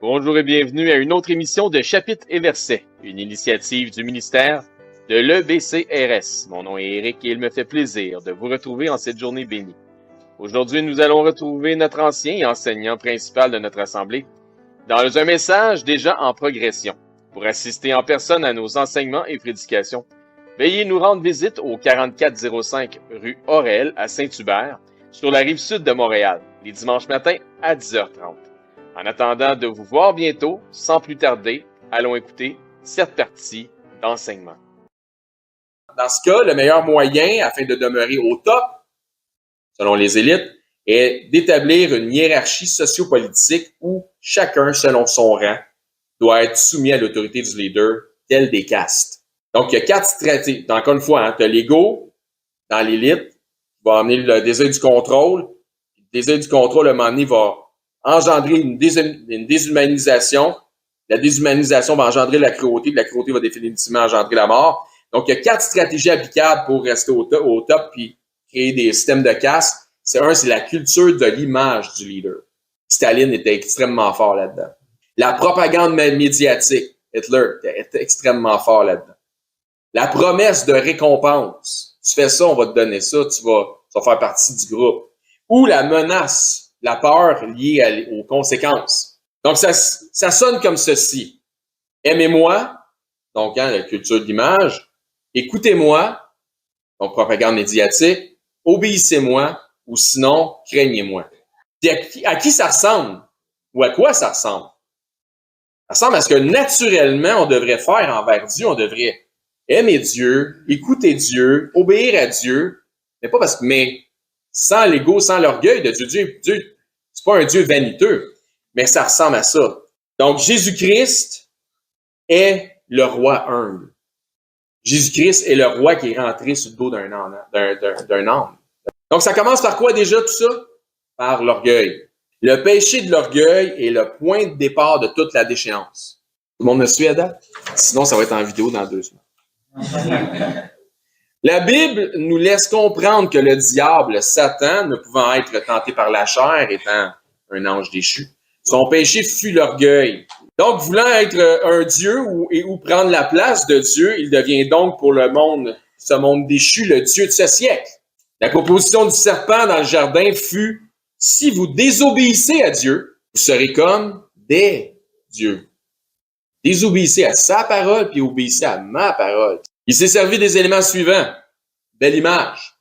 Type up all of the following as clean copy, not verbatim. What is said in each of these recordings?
Bonjour et bienvenue à une autre émission de Chapitres et Versets, une initiative du ministère de l'EBCRS. Mon nom est Éric et il me fait plaisir de vous retrouver en cette journée bénie. Aujourd'hui, nous allons retrouver notre ancien et enseignant principal de notre assemblée dans un message déjà en progression. Pour assister en personne à nos enseignements et prédications, veuillez nous rendre visite au 4405 rue Aurel à Saint-Hubert, sur la rive sud de Montréal, les dimanches matins à 10h30. En attendant de vous voir bientôt, sans plus tarder, allons écouter cette partie d'enseignement. Dans ce cas, le meilleur moyen, afin de demeurer au top, selon les élites, est d'établir une hiérarchie sociopolitique où chacun, selon son rang, doit être soumis à l'autorité du leader, tel des castes. Donc, il y a 4 stratégies. Encore une fois, tu as l'ego dans l'élite, qui va amener le désir du contrôle. Le désir du contrôle, à un moment donné, va engendrer une déshumanisation. La déshumanisation va engendrer la cruauté, puis la cruauté va définitivement engendrer la mort. Donc, il y a 4 stratégies applicables pour rester au top puis créer des systèmes de caste. C'est la culture de l'image du leader. Staline était extrêmement fort là-dedans. La propagande médiatique. Hitler était extrêmement fort là-dedans. La promesse de récompense. Tu fais ça, on va te donner ça, tu vas faire partie du groupe. Ou la menace, la peur liée aux conséquences. Donc, ça sonne comme ceci. Aimez-moi, donc la culture de l'image. Écoutez-moi, donc propagande médiatique. Obéissez-moi, ou sinon, craignez-moi. À qui ça ressemble? Ou à quoi ça ressemble? Ça ressemble à ce que naturellement on devrait faire envers Dieu. On devrait aimer Dieu, écouter Dieu, obéir à Dieu, mais sans l'ego, sans l'orgueil de Dieu. Dieu, c'est pas un Dieu vaniteux, mais ça ressemble à ça. Donc, Jésus-Christ est le roi humble. Jésus-Christ est le roi qui est rentré sur le dos d'un âne. Donc, ça commence par quoi déjà tout ça? Par l'orgueil. Le péché de l'orgueil est le point de départ de toute la déchéance. Tout le monde me suit à date? Sinon, ça va être en vidéo dans 2 semaines. La Bible nous laisse comprendre que le diable, Satan, ne pouvant être tenté par la chair, étant un ange déchu, son péché fut l'orgueil. Donc, voulant être un Dieu ou prendre la place de Dieu, il devient donc pour ce monde déchu, le Dieu de ce siècle. La proposition du serpent dans le jardin fut « Si vous désobéissez à Dieu, vous serez comme des dieux. » Désobéissez à sa parole, puis obéissez à ma parole. Il s'est servi des éléments suivants. Belle image.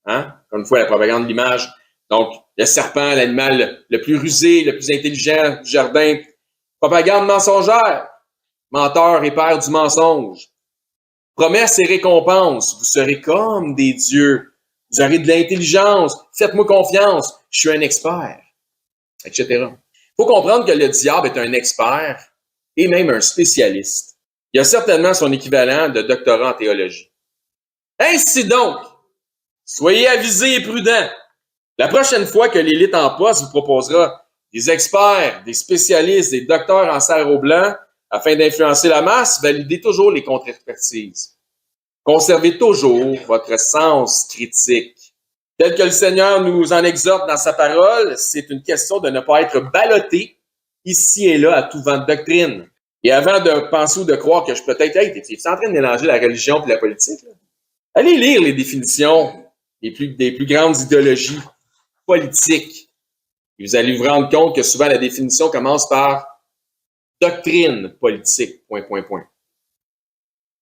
Encore une fois, la propagande de l'image. Donc, le serpent, l'animal le plus rusé, le plus intelligent du jardin. Propagande mensongère. Menteur et père du mensonge. Promesse et récompense. Vous serez comme des dieux. Vous aurez de l'intelligence. Faites-moi confiance. Je suis un expert. Etc. Il faut comprendre que le diable est un expert et même un spécialiste. Il a certainement son équivalent de doctorat en théologie. Ainsi donc, soyez avisés et prudents. La prochaine fois que l'élite en poste vous proposera des experts, des spécialistes, des docteurs en sarrau blanc afin d'influencer la masse, validez toujours les contre-expertises. Conservez toujours votre sens critique. Tel que le Seigneur nous en exhorte dans sa parole, c'est une question de ne pas être ballotté ici et là à tout vent de doctrine. Et avant de penser ou de croire que je peux être, hey, t'es en train de mélanger la religion et la politique, là? Allez lire les définitions des plus grandes idéologies politiques. Et vous allez vous rendre compte que souvent la définition commence par doctrine politique, ...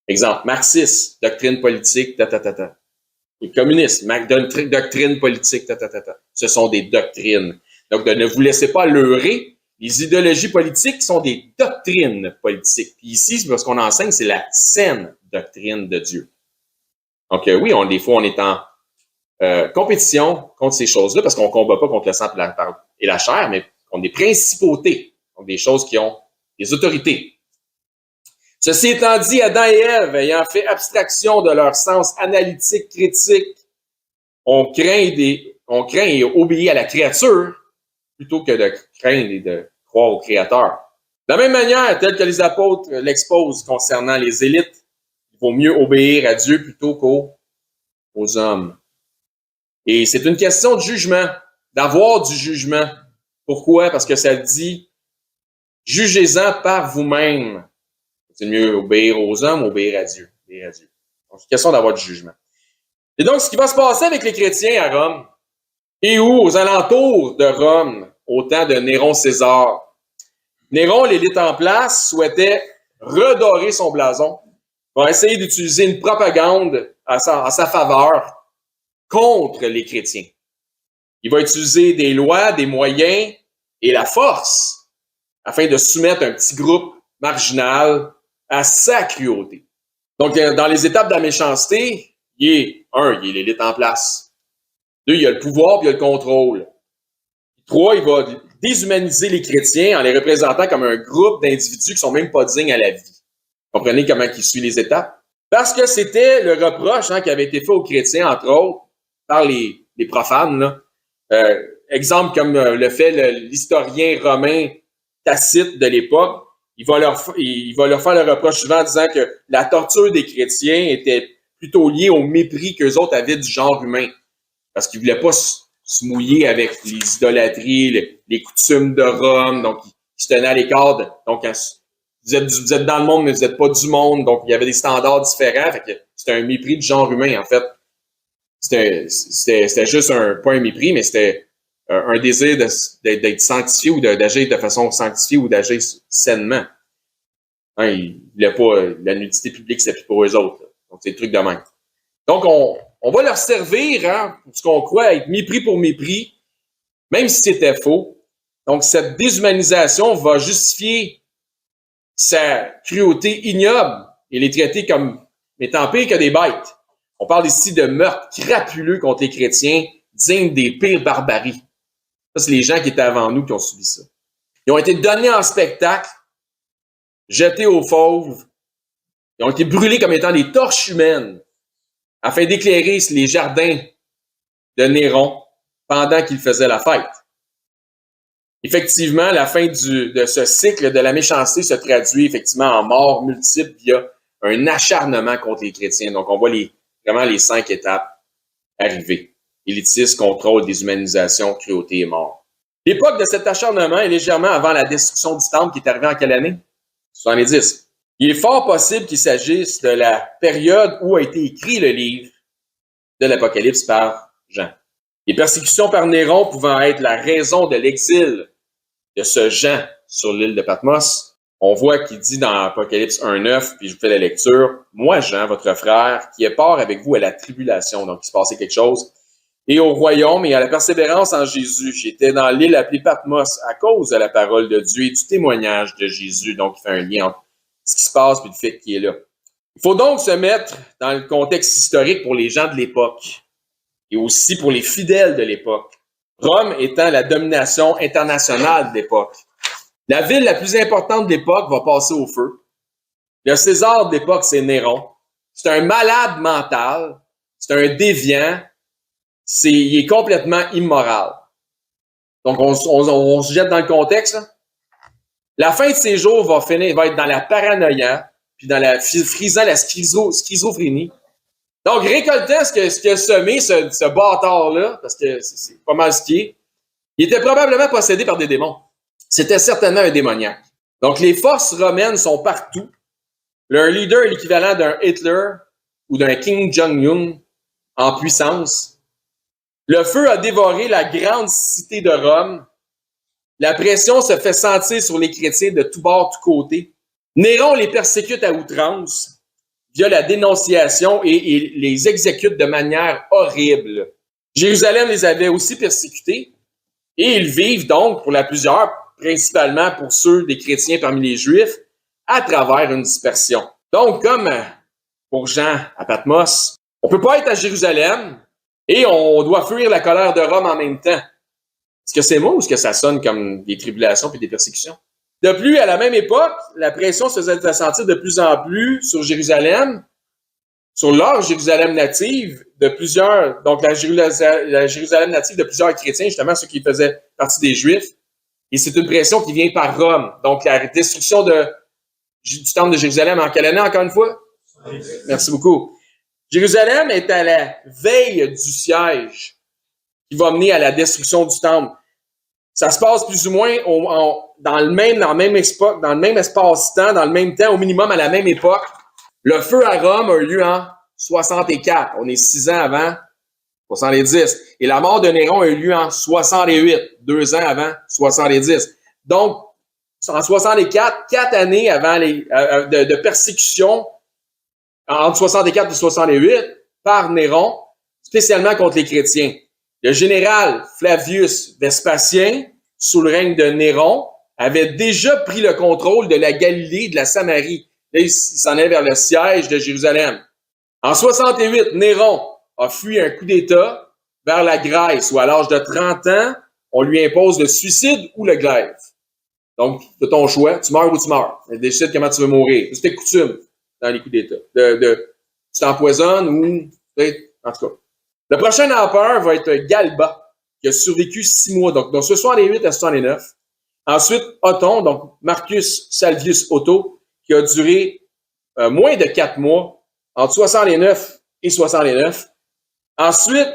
Exemple, marxiste, doctrine politique, Les communistes, doctrine politique, Ce sont des doctrines. Donc, ne vous laissez pas leurrer. Les idéologies politiques sont des doctrines politiques. Puis ici, ce qu'on enseigne, c'est la saine doctrine de Dieu. Donc, oui, des fois, on est en compétition contre ces choses-là, parce qu'on ne combat pas contre le sang et la chair, mais contre des principautés, donc des choses qui ont des autorités. Ceci étant dit, Adam et Ève, ayant fait abstraction de leur sens analytique, critique, on craint et obéit à la créature plutôt que de craindre et de croire au Créateur. De la même manière, tel que les apôtres l'exposent concernant les élites, il vaut mieux obéir à Dieu plutôt qu'aux hommes. Et c'est une question de jugement, d'avoir du jugement. Pourquoi? Parce que ça dit Jugez-en par vous-même. C'est mieux obéir aux hommes ou obéir à Dieu. Obéir à Dieu. Donc, c'est question d'avoir du jugement. Et donc, ce qui va se passer avec les chrétiens à Rome, et où, aux alentours de Rome, au temps de Néron César, Néron, l'élite en place, souhaitait redorer son blason, va essayer d'utiliser une propagande en sa faveur contre les chrétiens. Il va utiliser des lois, des moyens et la force afin de soumettre un petit groupe marginal à sa cruauté. Donc, dans les étapes de la méchanceté, il est l'élite en place. 2, il y a le pouvoir puis il y a le contrôle. 3, il va déshumaniser les chrétiens en les représentant comme un groupe d'individus qui sont même pas dignes à la vie. Comprenez comment il suit les étapes? Parce que c'était le reproche qui avait été fait aux chrétiens, entre autres, par les profanes. Là. Exemple comme le fait l'historien romain Tacite de l'époque, il va leur faire le reproche souvent en disant que la torture des chrétiens était plutôt liée au mépris qu'eux autres avaient du genre humain. Parce qu'ils voulaient pas se mouiller avec les idolâtries, les coutumes de Rome, donc ils se tenaient à l'écart. Donc, vous êtes dans le monde, mais vous n'êtes pas du monde, donc il y avait des standards différents. Fait que c'était un mépris du genre humain, en fait. C'était juste pas un mépris, mais c'était un désir d'être sanctifié ou d'agir de façon sanctifiée ou d'agir sainement. Ils voulaient pas la nudité publique, c'était plus pour eux autres. Là. Donc, c'est des trucs de même. Donc, on va leur servir, pour ce qu'on croit être mépris pour mépris, même si c'était faux. Donc, cette déshumanisation va justifier sa cruauté ignoble et les traiter comme étant pires que des bêtes. On parle ici de meurtres crapuleux contre les chrétiens, dignes des pires barbaries. Ça, c'est les gens qui étaient avant nous qui ont subi ça. Ils ont été donnés en spectacle, jetés aux fauves, ils ont été brûlés comme étant des torches humaines, afin d'éclairer les jardins de Néron pendant qu'il faisait la fête. Effectivement, la fin de ce cycle de la méchanceté se traduit effectivement en morts multiples via un acharnement contre les chrétiens. Donc, on voit vraiment les 5 étapes arriver. Élitisme, contrôle, déshumanisation, cruauté et mort. L'époque de cet acharnement est légèrement avant la destruction du temple qui est arrivée en quelle année? 70. Il est fort possible qu'il s'agisse de la période où a été écrit le livre de l'Apocalypse par Jean. Les persécutions par Néron pouvant être la raison de l'exil de ce Jean sur l'île de Patmos, on voit qu'il dit dans Apocalypse 1.9, puis je vous fais la lecture, « Moi, Jean, votre frère, qui est part avec vous à la tribulation. » Donc, il se passait quelque chose. « Et au royaume et à la persévérance en Jésus. J'étais dans l'île appelée Patmos à cause de la parole de Dieu et du témoignage de Jésus. » Donc, il fait un lien entre ce qui se passe et le fait qu'il est là. Il faut donc se mettre dans le contexte historique pour les gens de l'époque et aussi pour les fidèles de l'époque. Rome étant la domination internationale de l'époque. La ville la plus importante de l'époque va passer au feu. Le César de l'époque, c'est Néron. C'est un malade mental. C'est un déviant. Il est complètement immoral. Donc, on se jette dans le contexte. Là. La fin de ses jours va être dans la paranoïa, puis dans frisant la schizophrénie. Donc, récoltant ce que a semé ce bâtard-là, parce que c'est pas mal ce qui est, il était probablement possédé par des démons. C'était certainement un démoniaque. Donc, les forces romaines sont partout. Leur leader est l'équivalent d'un Hitler ou d'un Kim Jong-un en puissance. Le feu a dévoré la grande cité de Rome. La pression se fait sentir sur les chrétiens de tous bords, tous côtés. Néron les persécute à outrance via la dénonciation et les exécute de manière horrible. Jérusalem les avait aussi persécutés et ils vivent donc, pour la plusieurs, principalement pour ceux des chrétiens parmi les Juifs, à travers une dispersion. Donc, comme pour Jean à Patmos, on peut pas être à Jérusalem et on doit fuir la colère de Rome en même temps. Est-ce que c'est moi ou est-ce que ça sonne comme des tribulations puis des persécutions? De plus, à la même époque, la pression se faisait sentir de plus en plus sur Jérusalem, sur leur Jérusalem native de plusieurs, donc la Jérusalem native de plusieurs chrétiens, justement ceux qui faisaient partie des Juifs. Et c'est une pression qui vient par Rome. Donc la destruction du temple de Jérusalem en quelle année, encore une fois? Oui. Merci beaucoup. Jérusalem est à la veille du siège qui va mener à la destruction du temple. Ça se passe plus ou moins dans le même espace-temps, dans le même temps, au minimum à la même époque. Le feu à Rome a eu lieu en 64. On est 6 ans avant 70. Et la mort de Néron a eu lieu en 68, 2 ans avant 70. Donc, en 64, 4 années avant de persécution, entre 64 et 68, par Néron, spécialement contre les chrétiens. Le général Flavius Vespasien, sous le règne de Néron, avait déjà pris le contrôle de la Galilée et de la Samarie. Là, il s'en allait vers le siège de Jérusalem. En 68, Néron a fui un coup d'État vers la Grèce, où à l'âge de 30 ans, on lui impose le suicide ou le glaive. Donc, c'est ton choix, tu meurs ou tu meurs. Décide comment tu veux mourir. C'était coutume dans les coups d'État. Tu t'empoisonnes ou... En tout cas. Le prochain empereur va être Galba, qui a survécu 6 mois, donc 68 à 69. Ensuite, Othon, donc Marcus Salvius Otho, qui a duré moins de 4 mois, entre 69 et 69. Ensuite,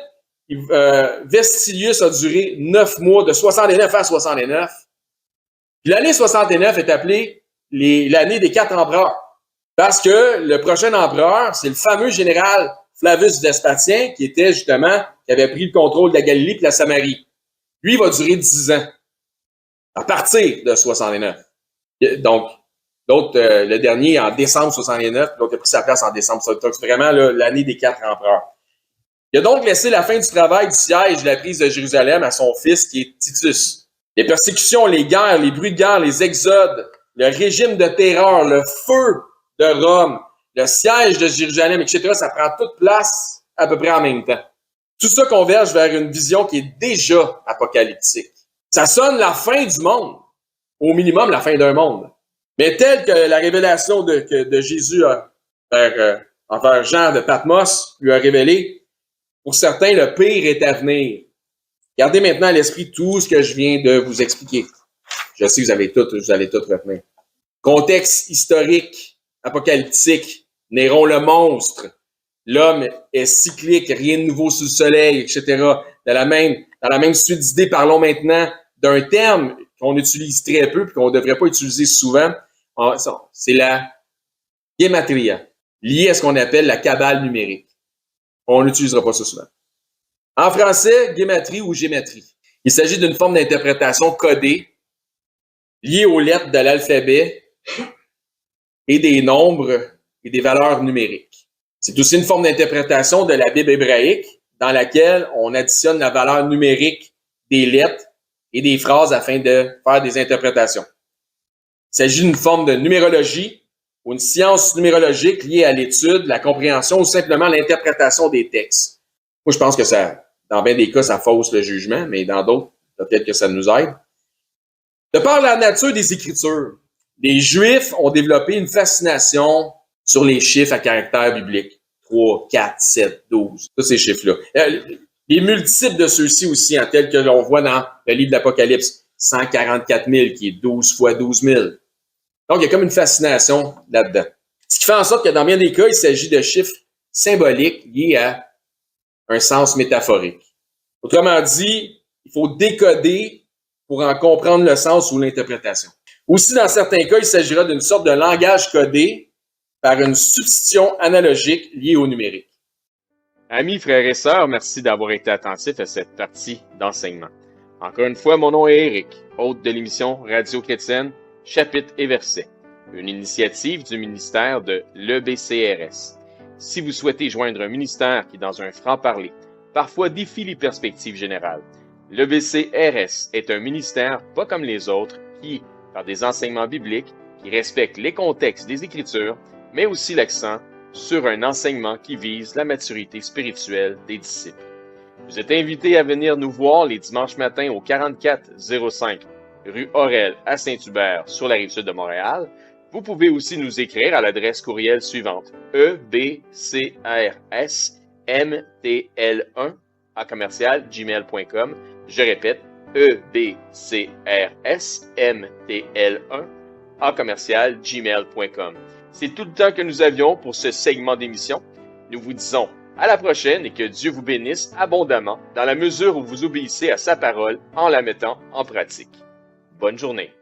Vestilius a duré 9 mois, de 69 à 69. Puis l'année 69 est appelée l'année des 4 empereurs, parce que le prochain empereur, c'est le fameux général Flavius Vespasien, qui avait pris le contrôle de la Galilée et de la Samarie. Lui, il va durer 10 ans, à partir de 69. Donc, le dernier en décembre 69, donc il a pris sa place en décembre. Donc, c'est vraiment l'année des 4 empereurs. Il a donc laissé la fin du travail du siège de la prise de Jérusalem à son fils, qui est Titus. Les persécutions, les guerres, les bruits de guerre, les exodes, le régime de terreur, le feu de Rome, le siège de Jérusalem, etc., ça prend toute place à peu près en même temps. Tout ça converge vers une vision qui est déjà apocalyptique. Ça sonne la fin du monde, au minimum la fin d'un monde. Mais telle que la révélation de Jésus envers Jean de Patmos lui a révélé, pour certains, le pire est à venir. Gardez maintenant à l'esprit tout ce que je viens de vous expliquer. Je sais que vous allez tout retenir. Contexte historique, apocalyptique, Néron le monstre, l'homme est cyclique, rien de nouveau sous le soleil, etc. Dans la même suite d'idées, parlons maintenant d'un terme qu'on utilise très peu et qu'on ne devrait pas utiliser souvent. C'est la gématria, liée à ce qu'on appelle la cabale numérique. On n'utilisera pas ça souvent. En français, gématrie ou gématrie. Il s'agit d'une forme d'interprétation codée liée aux lettres de l'alphabet et des nombres et des valeurs numériques. C'est aussi une forme d'interprétation de la Bible hébraïque dans laquelle on additionne la valeur numérique des lettres et des phrases afin de faire des interprétations. Il s'agit d'une forme de numérologie ou une science numérologique liée à l'étude, la compréhension ou simplement l'interprétation des textes. Moi, je pense que dans bien des cas, ça fausse le jugement, mais dans d'autres, peut-être que ça nous aide. De par la nature des Écritures, les Juifs ont développé une fascination sur les chiffres à caractère biblique. 3, 4, 7, 12, tous ces chiffres-là. Les multiples de ceux-ci aussi, tels que l'on voit dans le livre de l'Apocalypse, 144 000, qui est 12 fois 12 000. Donc, il y a comme une fascination là-dedans. Ce qui fait en sorte que dans bien des cas, il s'agit de chiffres symboliques liés à un sens métaphorique. Autrement dit, il faut décoder pour en comprendre le sens ou l'interprétation. Aussi, dans certains cas, il s'agira d'une sorte de langage codé par une substitution analogique liée au numérique. Amis, frères et sœurs, merci d'avoir été attentifs à cette partie d'enseignement. Encore une fois, mon nom est Éric, hôte de l'émission Radio Chrétienne, Chapitres et Versets, une initiative du ministère de l'EBCRS. Si vous souhaitez joindre un ministère qui, dans un franc-parler, parfois défie les perspectives générales, l'EBCRS est un ministère pas comme les autres qui, par des enseignements bibliques, qui respectent les contextes des Écritures, mais aussi l'accent sur un enseignement qui vise la maturité spirituelle des disciples. Vous êtes invités à venir nous voir les dimanches matins au 4405 rue Aurel à Saint-Hubert sur la rive sud de Montréal. Vous pouvez aussi nous écrire à l'adresse courriel suivante ebcrsmtl1@gmail.com. Je répète, ebcrsmtl1@gmail.com. C'est tout le temps que nous avions pour ce segment d'émission. Nous vous disons À la prochaine et que Dieu vous bénisse abondamment dans la mesure où vous obéissez à sa parole en la mettant en pratique. Bonne journée.